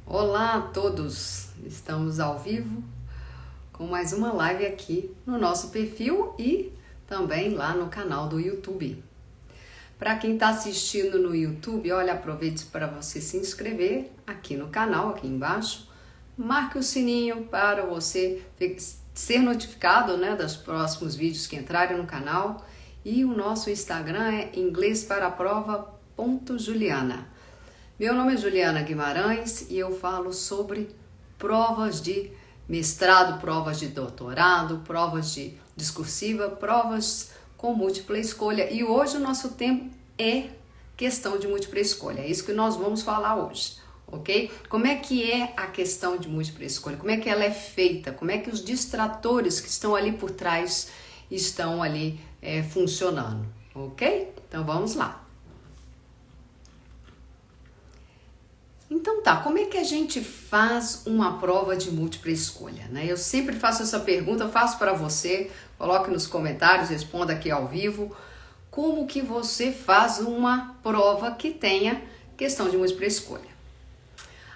Olá a todos! Estamos ao vivo com mais uma live aqui no nosso perfil e também lá no canal do YouTube. Para quem está assistindo no YouTube, olha, aproveite para você se inscrever aqui no canal, aqui embaixo. Marque o sininho para você ser notificado, dos próximos vídeos que entrarem no canal. E o nosso Instagram é inglesparaprova.juliana. Meu nome é Juliana Guimarães e eu falo sobre provas de mestrado, provas de doutorado, provas de discursiva, provas com múltipla escolha. E hoje o nosso tema é questão de múltipla escolha. É isso que nós vamos falar hoje, ok? Como é que é a questão de múltipla escolha? Como é que ela é feita? Como é que os distratores que estão ali por trás estão ali funcionando, ok? Então vamos lá. Então tá, como é que a gente faz uma prova de múltipla escolha, Eu sempre faço essa pergunta, faço para você, coloque nos comentários, responda aqui ao vivo, como que você faz uma prova que tenha questão de múltipla escolha.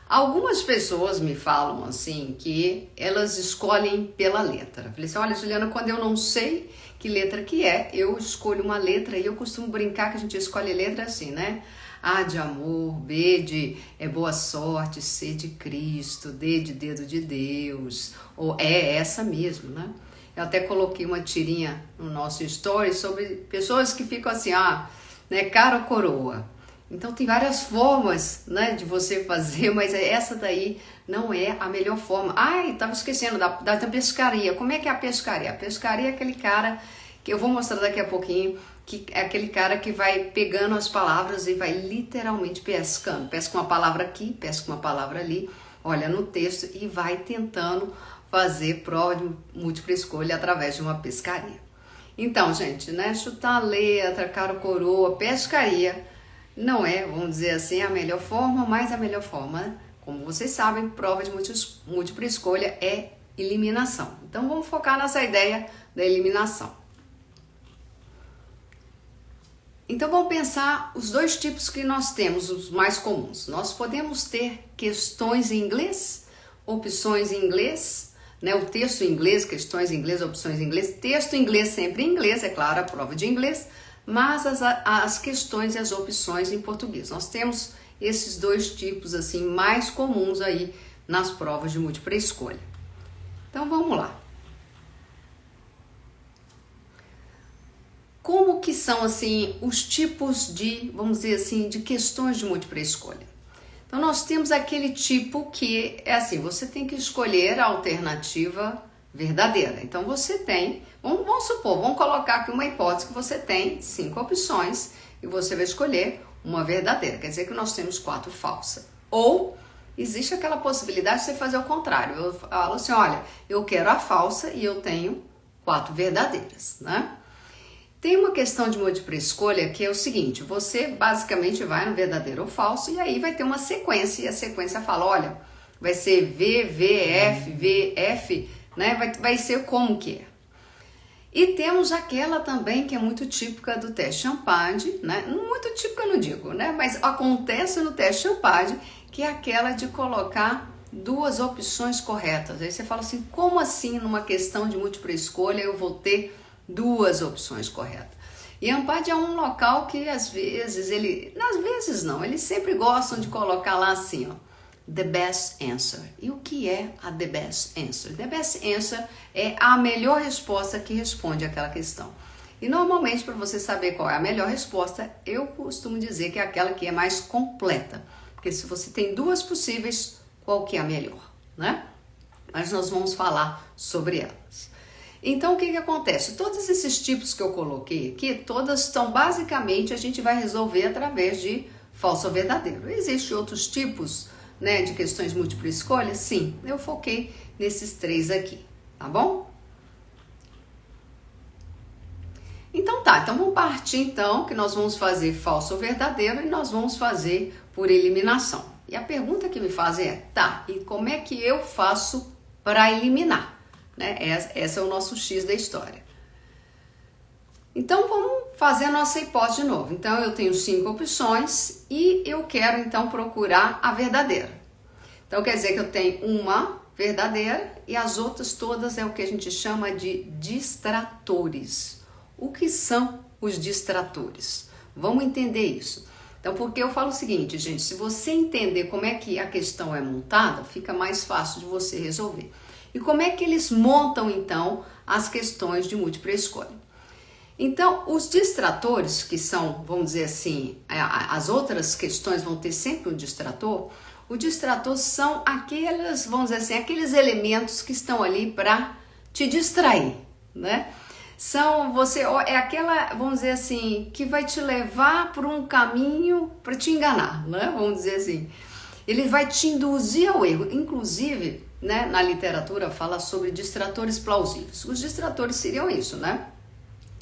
Algumas pessoas me falam assim que elas escolhem pela letra. Eu falei assim, olha Juliana, quando eu não sei que letra que é, eu escolho uma letra e eu costumo brincar que a gente escolhe letra assim, A de amor, B de boa sorte, C de Cristo, D de dedo de Deus, ou é essa mesmo, Eu até coloquei uma tirinha no nosso story sobre pessoas que ficam assim, cara ou coroa. Então tem várias formas, de você fazer, mas essa daí não é a melhor forma. Tava esquecendo da pescaria. Como é que é a pescaria? A pescaria é aquele cara que eu vou mostrar daqui a pouquinho, que é aquele cara que vai pegando as palavras e vai literalmente pescando. Pesca uma palavra aqui, pesca uma palavra ali, olha no texto e vai tentando fazer prova de múltipla escolha através de uma pescaria. Então, gente, chutar a letra, cara ou coroa, pescaria, não é, vamos dizer assim, a melhor forma, mas a melhor forma, como vocês sabem, prova de múltipla escolha é eliminação. Então, vamos focar nessa ideia da eliminação. Então vamos pensar os dois tipos que nós temos, os mais comuns. Nós podemos ter questões em inglês, opções em inglês, o texto em inglês, questões em inglês, opções em inglês, texto em inglês sempre em inglês, é claro, a prova de inglês, mas as questões e as opções em português. Nós temos esses dois tipos assim mais comuns aí nas provas de múltipla escolha. Então vamos lá. Como que são assim os tipos de, vamos dizer assim, de questões de múltipla escolha? Então nós temos aquele tipo que é assim, você tem que escolher a alternativa verdadeira. Então você tem, vamos supor, vamos colocar aqui uma hipótese que você tem 5 opções e você vai escolher uma verdadeira. Quer dizer que nós temos 4 falsas. Ou existe aquela possibilidade de você fazer o contrário. Eu falo assim, olha, eu quero a falsa e eu tenho 4 verdadeiras, Tem uma questão de múltipla escolha que é o seguinte, você basicamente vai no verdadeiro ou falso e aí vai ter uma sequência e a sequência fala, olha, vai ser V, VF, VF, vai ser como que é. E temos aquela também que é muito típica do teste Champard, muito típica eu não digo, mas acontece no teste Champard, que é aquela de colocar 2 opções corretas. Aí você fala assim, como assim numa questão de múltipla escolha eu vou ter 2 opções corretas? E Champard é um local que às vezes eles sempre gostam de colocar lá assim, the best answer. E o que é a the best answer? The best answer é a melhor resposta que responde àquela questão. E normalmente, para você saber qual é a melhor resposta, eu costumo dizer que é aquela que é mais completa. Porque se você tem 2 possíveis, qual que é a melhor, Mas nós vamos falar sobre elas. Então, o que acontece? Todos esses tipos que eu coloquei aqui, todas estão basicamente, a gente vai resolver através de falso ou verdadeiro. Existem outros tipos, de questões de múltipla escolha? Sim, eu foquei nesses 3 aqui, tá bom? Então tá, então vamos partir então, que nós vamos fazer falso ou verdadeiro e nós vamos fazer por eliminação. E a pergunta que me fazem é, e como é que eu faço para eliminar? Esse é o nosso X da história. Então vamos fazer a nossa hipótese de novo. Então eu tenho 5 opções e eu quero então procurar a verdadeira. Então quer dizer que eu tenho uma verdadeira e as outras todas é o que a gente chama de distratores. O que são os distratores? Vamos entender isso. Então, porque eu falo o seguinte, gente, se você entender como é que a questão é montada, fica mais fácil de você resolver. E como é que eles montam, então, as questões de múltipla escolha? Então, os distratores, que são, vamos dizer assim, as outras questões vão ter sempre um distrator. O distrator são aqueles, vamos dizer assim, aqueles elementos que estão ali para te distrair, né? É aquela, vamos dizer assim, que vai te levar por um caminho para te enganar, né? Vamos dizer assim. Ele vai te induzir ao erro. Inclusive, né, na literatura fala sobre distratores plausíveis. Os distratores seriam isso, né?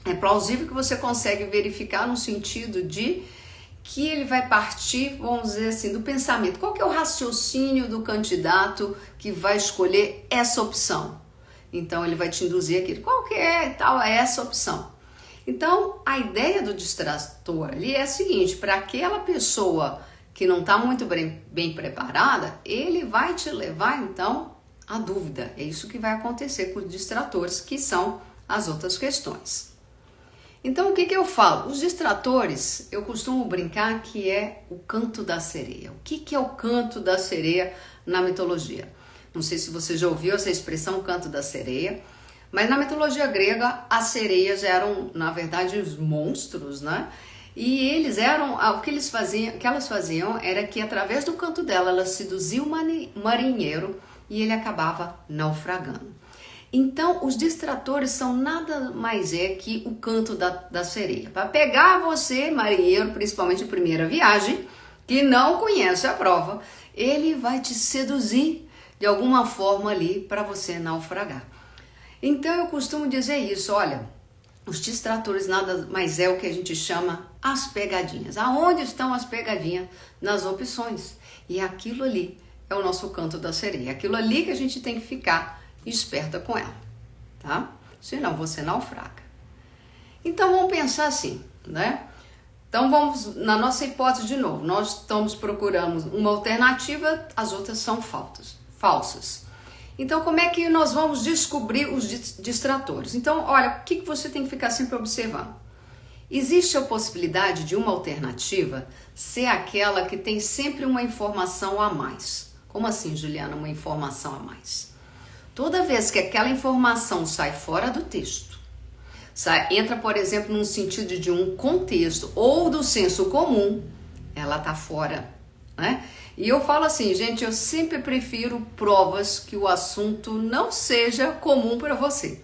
É plausível que você consegue verificar no sentido de que ele vai partir, vamos dizer assim, do pensamento. Qual que é o raciocínio do candidato que vai escolher essa opção? Então, ele vai te induzir aquilo. Qual que é tal essa opção? Então, a ideia do distrator ali é a seguinte, para aquela pessoa que não está muito bem preparada, ele vai te levar, então, à dúvida. É isso que vai acontecer com os distratores, que são as outras questões. Então, o que eu falo? Os distratores, eu costumo brincar que é o canto da sereia. O que é o canto da sereia na mitologia? Não sei se você já ouviu essa expressão, canto da sereia, mas na mitologia grega, as sereias eram, na verdade, os monstros, né? E eles eram, o que elas faziam era que, através do canto dela, elas seduziam o marinheiro e ele acabava naufragando. Então, os distratores são nada mais que o canto da sereia. Para pegar você, marinheiro, principalmente em primeira viagem, que não conhece a prova, ele vai te seduzir de alguma forma ali para você naufragar. Então, eu costumo dizer isso, olha, os distratores nada mais é o que a gente chama as pegadinhas. Aonde estão as pegadinhas? Nas opções. E aquilo ali é o nosso canto da sereia. Aquilo ali que a gente tem que ficar esperta com ela, tá? Senão você naufraga. Então vamos pensar assim, né? Então vamos na nossa hipótese de novo. Nós procurando uma alternativa, as outras são falsas. Então como é que nós vamos descobrir os distratores? Então olha, o que você tem que ficar sempre observando? Existe a possibilidade de uma alternativa ser aquela que tem sempre uma informação a mais. Como assim, Juliana, uma informação a mais? Toda vez que aquela informação sai fora do texto, entra, por exemplo, num sentido de um contexto ou do senso comum, ela tá fora, né? E eu falo assim, gente, eu sempre prefiro provas que o assunto não seja comum para você,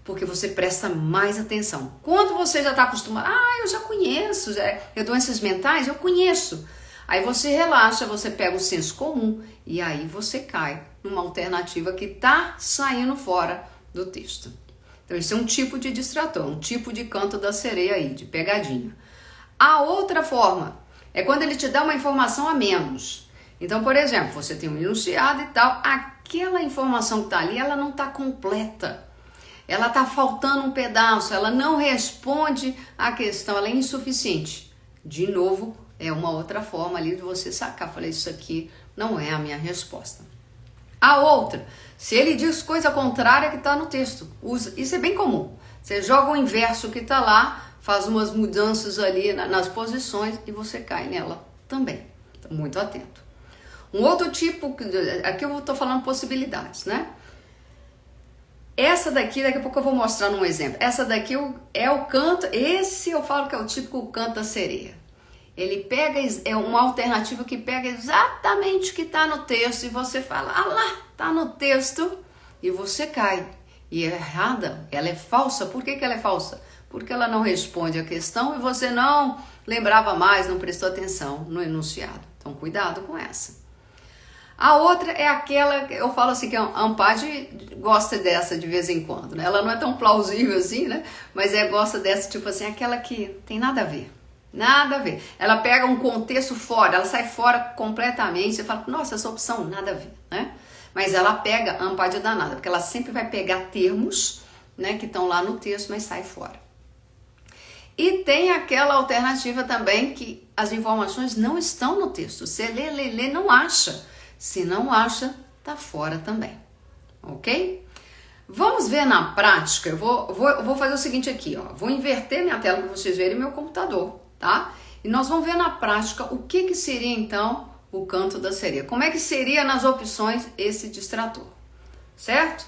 porque você presta mais atenção. Quando você já está acostumado, eu já conheço, doenças mentais, eu conheço. Aí você relaxa, você pega o senso comum e aí você cai numa alternativa que está saindo fora do texto. Então esse é um tipo de distrator, um tipo de canto da sereia aí, de pegadinha. A outra forma é quando ele te dá uma informação a menos. Então, por exemplo, você tem um enunciado e tal, aquela informação que está ali, ela não está completa. Ela está faltando um pedaço, ela não responde à questão, ela é insuficiente. De novo, é uma outra forma ali de você sacar. Falei, isso aqui não é a minha resposta. A outra, se ele diz coisa contrária que está no texto, isso é bem comum. Você joga o inverso que está lá, faz umas mudanças ali nas posições e você cai nela também. Então, muito atento. Um outro tipo, aqui eu estou falando possibilidades, né? Essa daqui, daqui a pouco eu vou mostrar num exemplo. Essa daqui é o canto, esse eu falo que é o típico canto da sereia. Ele pega, é uma alternativa que pega exatamente o que está no texto e você fala, lá, está no texto e você cai. E é errada, ela é falsa. Por que ela é falsa? Porque ela não responde a questão e você não lembrava mais, não prestou atenção no enunciado. Então cuidado com essa. A outra é aquela, eu falo assim, que a Ampade gosta dessa de vez em quando, né? Ela não é tão plausível assim, né? Mas gosta dessa, tipo assim, aquela que tem nada a ver. Nada a ver. Ela pega um contexto fora, ela sai fora completamente, você fala, nossa, essa opção, nada a ver, né? Mas ela pega a Ampade danada, porque ela sempre vai pegar termos, né, que estão lá no texto, mas sai fora. E tem aquela alternativa também que as informações não estão no texto. Você lê, não acha. Se não acha, tá fora também, ok? Vamos ver na prática. Eu vou fazer o seguinte aqui, ó. Vou inverter minha tela para vocês verem meu computador, tá? E nós vamos ver na prática o que seria então o canto da sereia. Como é que seria nas opções esse distrator, certo?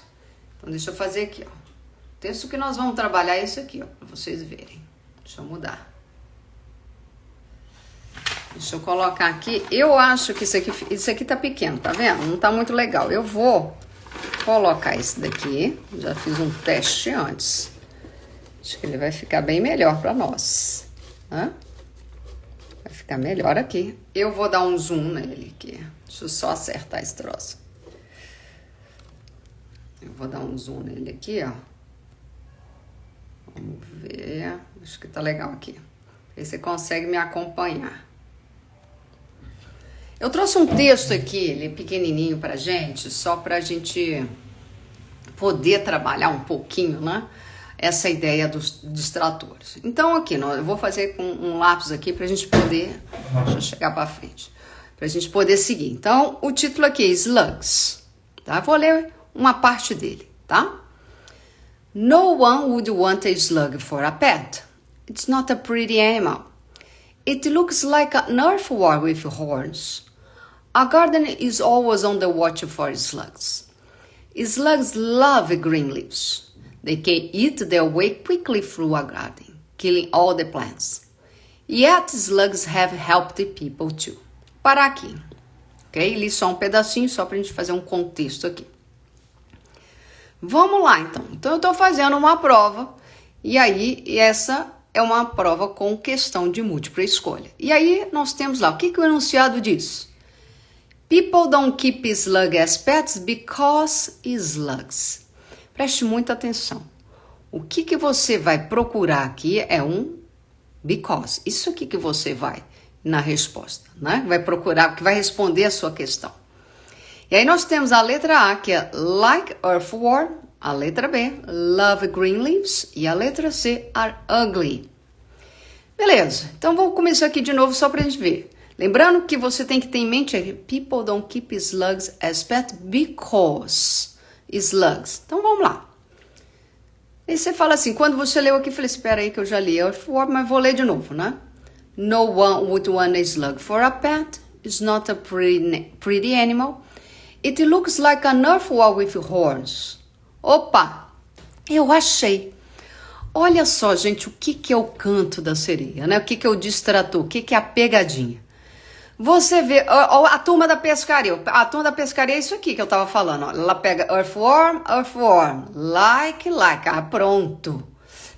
Então deixa eu fazer aqui, ó. O texto que nós vamos trabalhar é esse aqui, ó, para vocês verem. Deixa eu mudar. Deixa eu colocar aqui. Eu acho que isso aqui tá pequeno, tá vendo? Não tá muito legal. Eu vou colocar esse daqui. Já fiz um teste antes. Acho que ele vai ficar bem melhor para nós. Vai ficar melhor aqui. Eu vou dar um zoom nele aqui. Deixa eu só acertar esse troço. Eu vou dar um zoom nele aqui, ó. Vamos ver. Acho que tá legal aqui. Aí você consegue me acompanhar. Eu trouxe um texto aqui, ele é pequenininho pra gente, só pra gente poder trabalhar um pouquinho, né? Essa ideia dos distratores. Então aqui, eu vou fazer com um lápis aqui pra gente poder, deixa eu chegar pra frente, pra gente poder seguir. Então, o título aqui é Slugs, tá? Vou ler uma parte dele, tá? No one would want a slug for a pet. It's not a pretty animal. It looks like an earthworm with horns. A gardener is always on the watch for slugs. Slugs love green leaves. They can eat their way quickly through a garden, killing all the plants. Yet slugs have helped people too. Parar aqui, ok? Li só um pedacinho, só pra gente fazer um contexto aqui. Vamos lá, então. Então, eu tô fazendo uma prova, e aí, essa é uma prova com questão de múltipla escolha. E aí, nós temos lá, o que o enunciado diz? People don't keep slugs as pets because slugs. Preste muita atenção. O que você vai procurar aqui é um because. Isso aqui que você vai na resposta, né? Vai procurar, que vai responder a sua questão. E aí nós temos a letra A, que é like earthworm, a letra B, love green leaves, e a letra C, are ugly. Beleza, então vamos começar aqui de novo só pra gente ver. Lembrando que você tem que ter em mente people don't keep slugs as pets because slugs. Então vamos lá. E você fala assim, quando você leu aqui, eu falei, espera aí que eu já li, mas vou ler de novo, né? No one would want a slug for a pet. It's not a pretty animal. It looks like an earthworm with horns. Opa, eu achei. Olha só, gente, o que é o canto da sereia, né? O que é o distrator, o que é a pegadinha. Você vê, a turma da pescaria. A turma da pescaria é isso aqui que eu tava falando. Ó. Ela pega earthworm, like. Ah, pronto.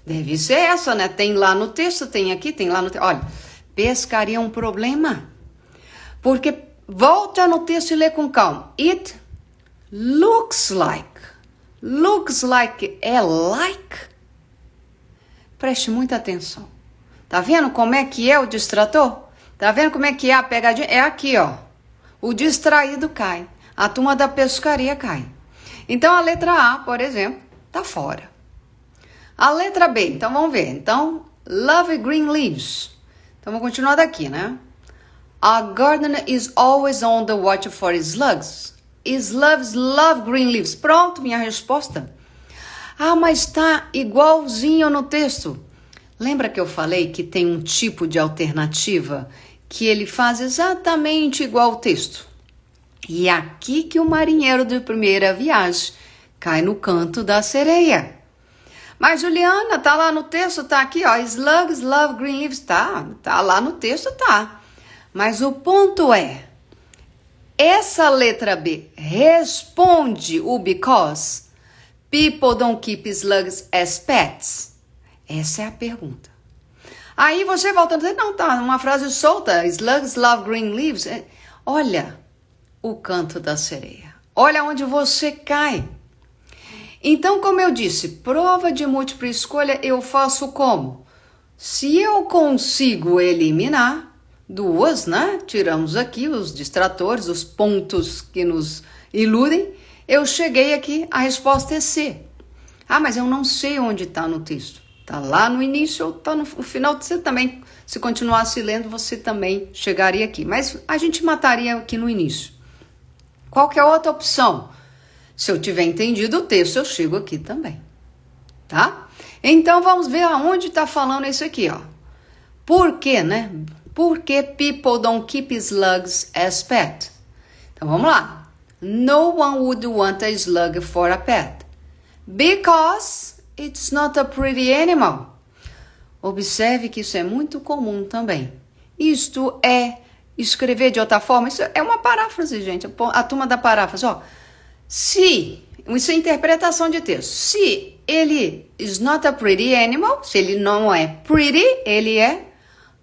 Deve ser essa, né? Tem lá no texto, tem aqui, tem lá no texto. Olha, pescaria é um problema. Porque, volta no texto e lê com calma. It looks like. Looks like é like? Preste muita atenção. Tá vendo como é que é o distrator? Tá vendo como é que é a pegadinha? É aqui, ó. O distraído cai. A turma da pescaria cai. Então, a letra A, por exemplo, tá fora. A letra B, então vamos ver. Então, love green leaves. Então, vamos continuar daqui, né? A gardener is always on the watch for slugs. Slugs love green leaves. Pronto, minha resposta. Ah, mas tá igualzinho no texto. Lembra que eu falei que tem um tipo de alternativa que ele faz exatamente igual ao texto? E é aqui que o marinheiro de primeira viagem cai no canto da sereia. Mas, Juliana, tá lá no texto, tá aqui, ó. Slugs love green leaves. Tá lá no texto, tá. Mas o ponto é, essa letra B responde o because? People don't keep slugs as pets? Essa é a pergunta. Aí você volta a dizer, não, tá, uma frase solta, slugs love green leaves. Olha o canto da sereia. Olha onde você cai. Então, como eu disse, prova de múltipla escolha eu faço como? Se eu consigo eliminar duas, né? Tiramos aqui os distratores, os pontos que nos iludem. Eu cheguei aqui, a resposta é C. Ah, mas eu não sei onde está no texto. Está lá no início ou está no final. Você também, se continuasse lendo, você também chegaria aqui. Mas a gente mataria aqui no início. Qual que é a outra opção? Se eu tiver entendido o texto, eu chego aqui também, tá? Então, vamos ver aonde está falando isso aqui, ó. Por quê, né? Por que people don't keep slugs as pet? Então, vamos lá. No one would want a slug for a pet. Because it's not a pretty animal. Observe que isso é muito comum também. Isto é escrever de outra forma. Isso é uma paráfrase, gente. A turma da paráfrase, ó. Se, isso é interpretação de texto. Se ele is not a pretty animal, se ele não é pretty, ele é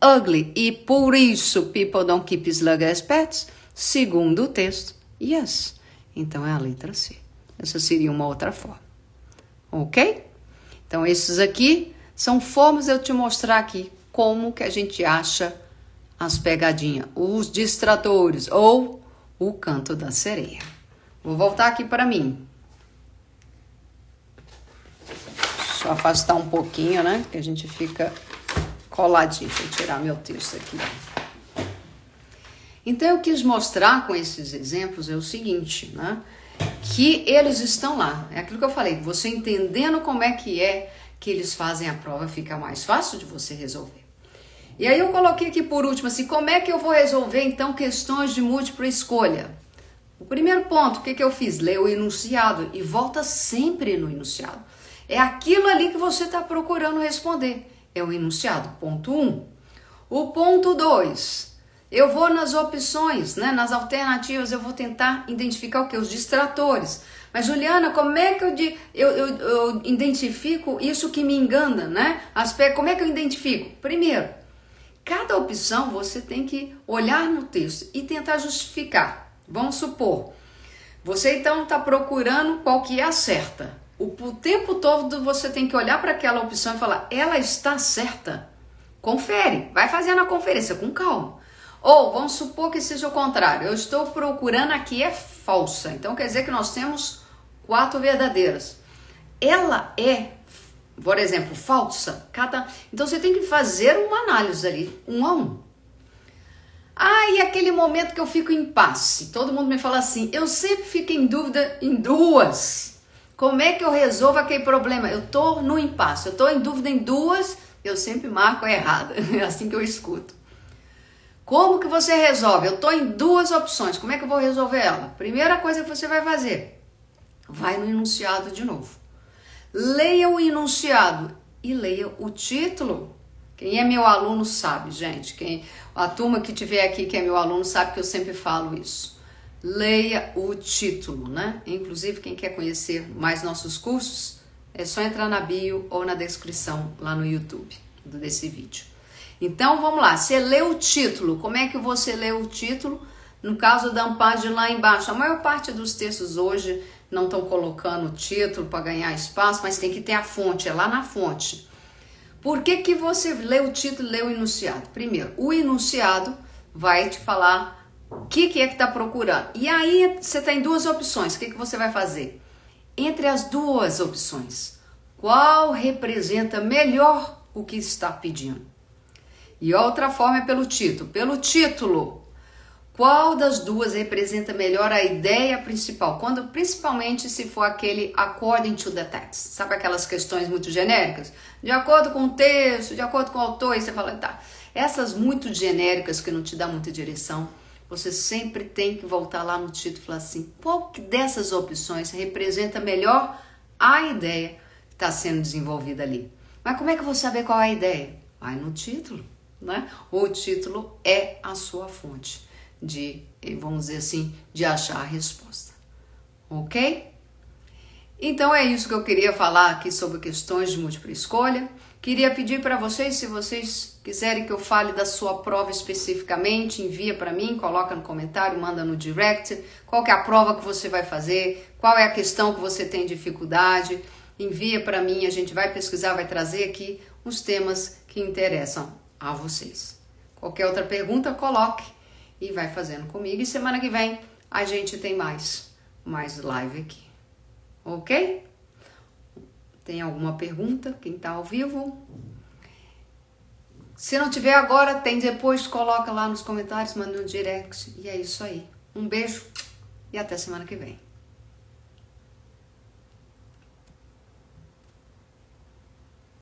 ugly. E por isso, people don't keep slug as pets. Segundo o texto, yes. Então é a letra C. Essa seria uma outra forma. Ok? Então esses aqui são formas de eu te mostrar aqui como que a gente acha as pegadinhas, os distratores ou o canto da sereia. Vou voltar aqui para mim. Deixa eu afastar um pouquinho, né? Que a gente fica coladinho. Deixa eu tirar meu texto aqui. Então eu quis mostrar com esses exemplos é o seguinte, né? Que eles estão lá. É aquilo que eu falei, você entendendo como é que eles fazem a prova, fica mais fácil de você resolver. E aí eu coloquei aqui por último assim, como é que eu vou resolver então questões de múltipla escolha? O primeiro ponto, o que eu fiz? Ler o enunciado e volta sempre no enunciado. É aquilo ali que você está procurando responder. É o enunciado, ponto 1. O ponto 2, eu vou nas opções, né? Nas alternativas, eu vou tentar identificar o que? Os distratores. Mas, Juliana, como é que eu identifico isso que me engana, né? Como é que eu identifico? Primeiro, cada opção você tem que olhar no texto e tentar justificar. Vamos supor, você então está procurando qual que é a certa. O tempo todo você tem que olhar para aquela opção e falar, ela está certa? Confere, vai fazendo a conferência com calma. Ou vamos supor que seja o contrário, eu estou procurando a que é falsa. Então quer dizer que nós temos 4 verdadeiras. Ela é, por exemplo, falsa. Então você tem que fazer uma análise ali, 1 a 1. E aquele momento que eu fico em impasse. Todo mundo me fala assim, eu sempre fico em dúvida em 2. Como é que eu resolvo aquele problema? Eu tô no impasse, eu tô em dúvida em 2, eu sempre marco a errada. É assim que eu escuto. Como que você resolve? Eu tô em 2 opções, como é que eu vou resolver ela? Primeira coisa que você vai fazer, vai no enunciado de novo. Leia o enunciado e leia o título. Quem é meu aluno sabe, gente. A turma que tiver aqui que é meu aluno sabe que eu sempre falo isso. Leia o título, né? Inclusive, quem quer conhecer mais nossos cursos, é só entrar na bio ou na descrição lá no YouTube desse vídeo. Então, vamos lá. Você lê o título. Como é que você lê o título? No caso da Ampage lá embaixo, a maior parte dos textos hoje não estão colocando o título para ganhar espaço, mas tem que ter a fonte, é lá na fonte. Por que você lê o título e lê o enunciado? Primeiro, o enunciado vai te falar o que é que está procurando. E aí você tem 2 opções. O que você vai fazer? Entre as 2 opções, qual representa melhor o que está pedindo? E outra forma é pelo título. Pelo título, qual das 2 representa melhor a ideia principal? Principalmente se for aquele according to the text. Sabe aquelas questões muito genéricas? De acordo com o texto, de acordo com o autor, e você fala, tá. Essas muito genéricas que não te dá muita direção, você sempre tem que voltar lá no título e falar assim, qual dessas opções representa melhor a ideia que está sendo desenvolvida ali? Mas como é que eu vou saber qual é a ideia? Vai no título, né? O título é a sua fonte vamos dizer assim, de achar a resposta. Ok? Então é isso que eu queria falar aqui sobre questões de múltipla escolha. Queria pedir para vocês, se vocês quiserem que eu fale da sua prova especificamente, envia para mim, coloca no comentário, manda no direct, qual que é a prova que você vai fazer, qual é a questão que você tem dificuldade, envia para mim, a gente vai pesquisar, vai trazer aqui os temas que interessam a vocês. Qualquer outra pergunta, coloque e vai fazendo comigo. E semana que vem a gente tem mais live aqui. Ok? Tem alguma pergunta? Quem está ao vivo? Se não tiver agora, tem depois, coloca lá nos comentários, manda no direct. E é isso aí. Um beijo e até semana que vem.